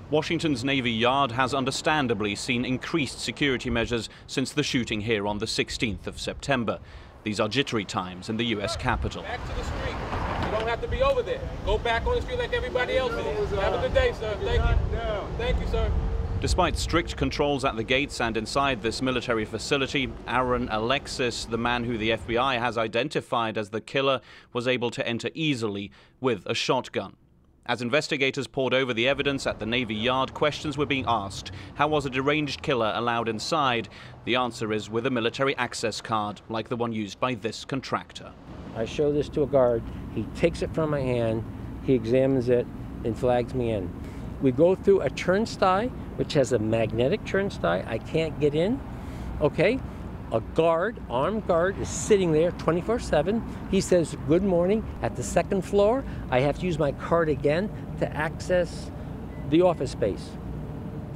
Washington's Navy Yard has understandably seen increased security measures since the shooting here on the 16th of September. These are jittery times in the U.S. Capitol. Back to the street. You don't have to be over there. Go back on the street like everybody else is. Have a good day, sir. Thank you. Thank you, sir. Despite strict controls at the gates and inside this military facility, Aaron Alexis, the man who the FBI has identified as the killer, was able to enter easily with a shotgun. As investigators pored over the evidence at the Navy Yard, questions were being asked. How was a deranged killer allowed inside? The answer is with a military access card, like the one used by this contractor. I show this to a guard. He takes it from my hand, he examines it, and flags me in. We go through a turnstile, which has a magnetic turnstile. I can't get in, okay? A guard, armed guard, is sitting there 24/7. He says, good morning, at the second floor. I have to use my card again to access the office space.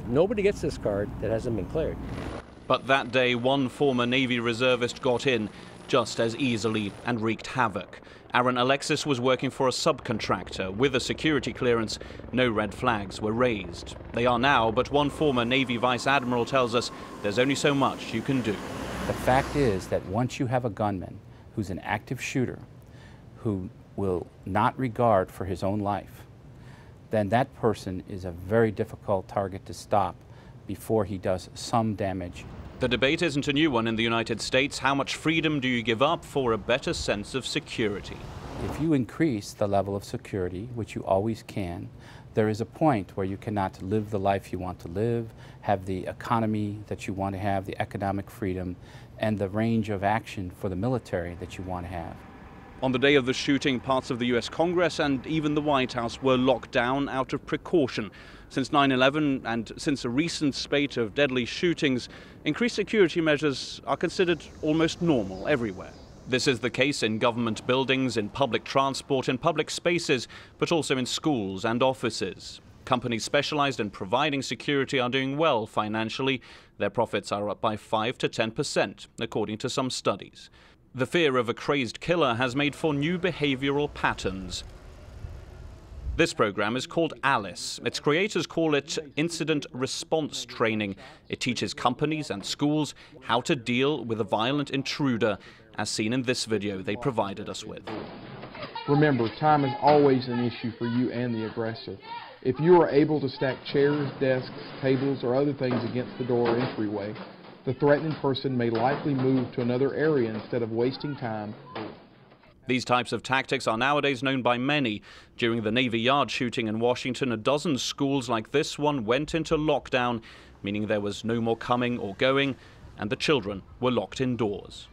Nobody gets this card that hasn't been cleared. But that day, one former Navy reservist got in just as easily and wreaked havoc. Aaron Alexis was working for a subcontractor with a security clearance. No red flags were raised. They are now, but one former Navy Vice Admiral tells us there's only so much you can do. The fact is that once you have a gunman who's an active shooter, who will not regard for his own life, then that person is a very difficult target to stop before he does some damage. The debate isn't a new one in the United States. How much freedom do you give up for a better sense of security? If you increase the level of security, which you always can, there is a point where you cannot live the life you want to live, have the economy that you want to have, the economic freedom, and the range of action for the military that you want to have. On the day of the shooting, parts of the US Congress and even the White House were locked down out of precaution. Since 9/11 and since a recent spate of deadly shootings, increased security measures are considered almost normal everywhere. This is the case in government buildings, in public transport, in public spaces, but also in schools and offices. Companies specialized in providing security are doing well financially. Their profits are up by 5 to 10%, according to some studies. The fear of a crazed killer has made for new behavioral patterns. This program is called ALICE. Its creators call it incident response training. It teaches companies and schools how to deal with a violent intruder, as seen in this video they provided us with. Remember, time is always an issue for you and the aggressor. If you are able to stack chairs, desks, tables, or other things against the door or entryway, the threatening person may likely move to another area instead of wasting time. These types of tactics are nowadays known by many. During the Navy Yard shooting in Washington, a dozen schools like this one went into lockdown, meaning there was no more coming or going, and the children were locked indoors.